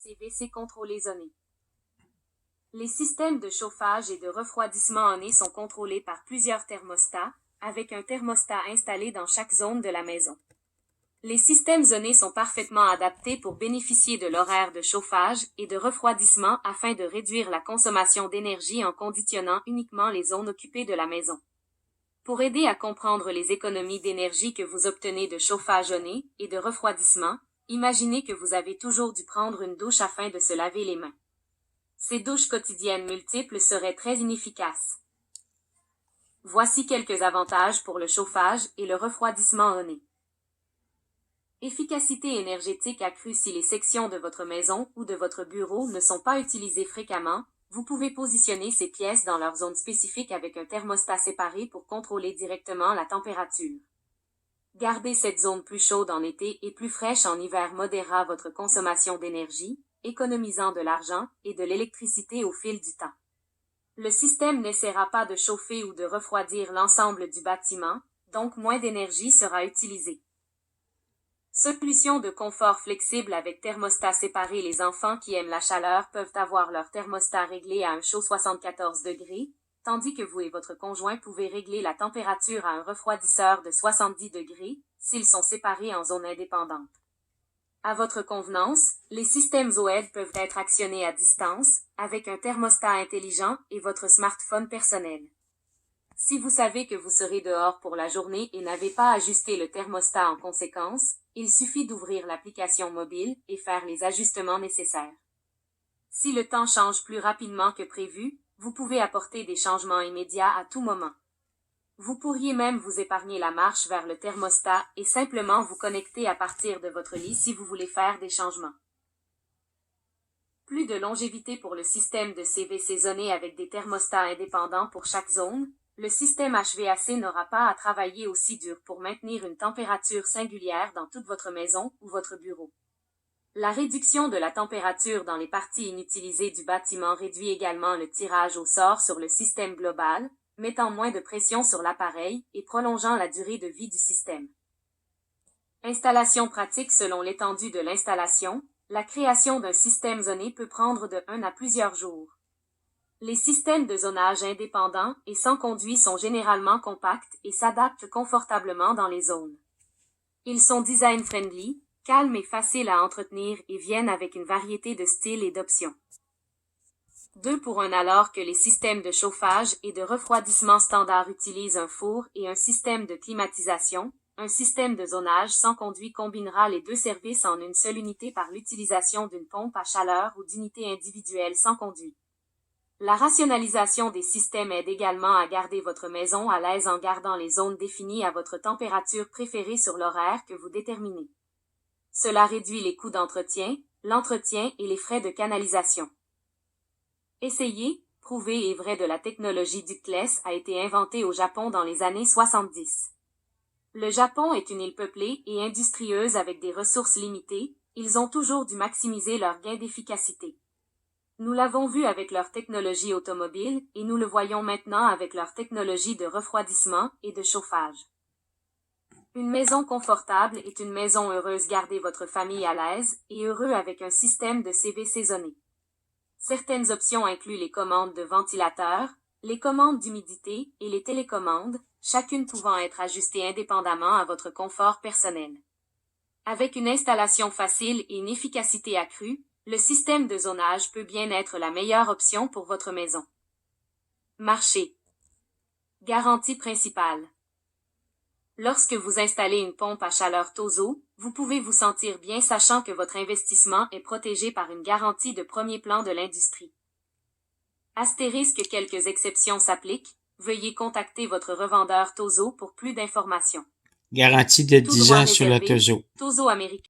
CVC contrôlés zonés. Les systèmes de chauffage et de refroidissement zonés sont contrôlés par plusieurs thermostats, avec un thermostat installé dans chaque zone de la maison. Les systèmes zonés sont parfaitement adaptés pour bénéficier de l'horaire de chauffage et de refroidissement afin de réduire la consommation d'énergie en conditionnant uniquement les zones occupées de la maison. Pour aider à comprendre les économies d'énergie que vous obtenez de chauffage zoné et de refroidissement, imaginez que vous avez toujours dû prendre une douche afin de se laver les mains. Ces douches quotidiennes multiples seraient très inefficaces. Voici quelques avantages pour le chauffage et le refroidissement zoné. Efficacité énergétique accrue. Si les sections de votre maison ou de votre bureau ne sont pas utilisées fréquemment, vous pouvez positionner ces pièces dans leur zone spécifique avec un thermostat séparé pour contrôler directement la température. Garder cette zone plus chaude en été et plus fraîche en hiver modérera votre consommation d'énergie, économisant de l'argent et de l'électricité au fil du temps. Le système n'essaiera pas de chauffer ou de refroidir l'ensemble du bâtiment, donc moins d'énergie sera utilisée. Solution de confort flexible avec thermostat séparé. Les enfants qui aiment la chaleur peuvent avoir leur thermostat réglé à un chaud 74 degrés, tandis que vous et votre conjoint pouvez régler la température à un refroidisseur de 70 degrés, s'ils sont séparés en zones indépendantes. À votre convenance, les systèmes OED peuvent être actionnés à distance, avec un thermostat intelligent et votre smartphone personnel. Si vous savez que vous serez dehors pour la journée et n'avez pas ajusté le thermostat en conséquence, il suffit d'ouvrir l'application mobile et faire les ajustements nécessaires. Si le temps change plus rapidement que prévu, vous pouvez apporter des changements immédiats à tout moment. Vous pourriez même vous épargner la marche vers le thermostat et simplement vous connecter à partir de votre lit si vous voulez faire des changements. Plus de longévité pour le système de CVC zoné avec des thermostats indépendants pour chaque zone. Le système HVAC n'aura pas à travailler aussi dur pour maintenir une température singulière dans toute votre maison ou votre bureau. La réduction de la température dans les parties inutilisées du bâtiment réduit également le tirage au sort sur le système global, mettant moins de pression sur l'appareil et prolongeant la durée de vie du système. Installation pratique. Selon l'étendue de l'installation, la création d'un système zoné peut prendre de 1 à plusieurs jours. Les systèmes de zonage indépendants et sans conduit sont généralement compacts et s'adaptent confortablement dans les zones. Ils sont design-friendly, calmes et faciles à entretenir et viennent avec une variété de styles et d'options. 2 pour 1 alors que les systèmes de chauffage et de refroidissement standard utilisent un four et un système de climatisation, un système de zonage sans conduit combinera les deux services en une seule unité par l'utilisation d'une pompe à chaleur ou d'unités individuelles sans conduit. La rationalisation des systèmes aide également à garder votre maison à l'aise en gardant les zones définies à votre température préférée sur l'horaire que vous déterminez. Cela réduit les coûts d'entretien, l'entretien et les frais de canalisation. Essayez, prouvez et vrai de la technologie ductless a été inventée au Japon dans les années 70. Le Japon est une île peuplée et industrieuse avec des ressources limitées, ils ont toujours dû maximiser leurs gains d'efficacité. Nous l'avons vu avec leur technologie automobile et nous le voyons maintenant avec leur technologie de refroidissement et de chauffage. Une maison confortable est une maison heureuse. Gardez votre famille à l'aise et heureux avec un système de CVC zoné. Certaines options incluent les commandes de ventilateur, les commandes d'humidité et les télécommandes, chacune pouvant être ajustée indépendamment à votre confort personnel. Avec une installation facile et une efficacité accrue, le système de zonage peut bien être la meilleure option pour votre maison. Marché. Garantie principale. Lorsque vous installez une pompe à chaleur Tozo, vous pouvez vous sentir bien sachant que votre investissement est protégé par une garantie de premier plan de l'industrie. Astérisque, quelques exceptions s'appliquent, veuillez contacter votre revendeur Tozo pour plus d'informations. Garantie de Tout 10 droit ans sur le réservé, Tozo. Tozo américain.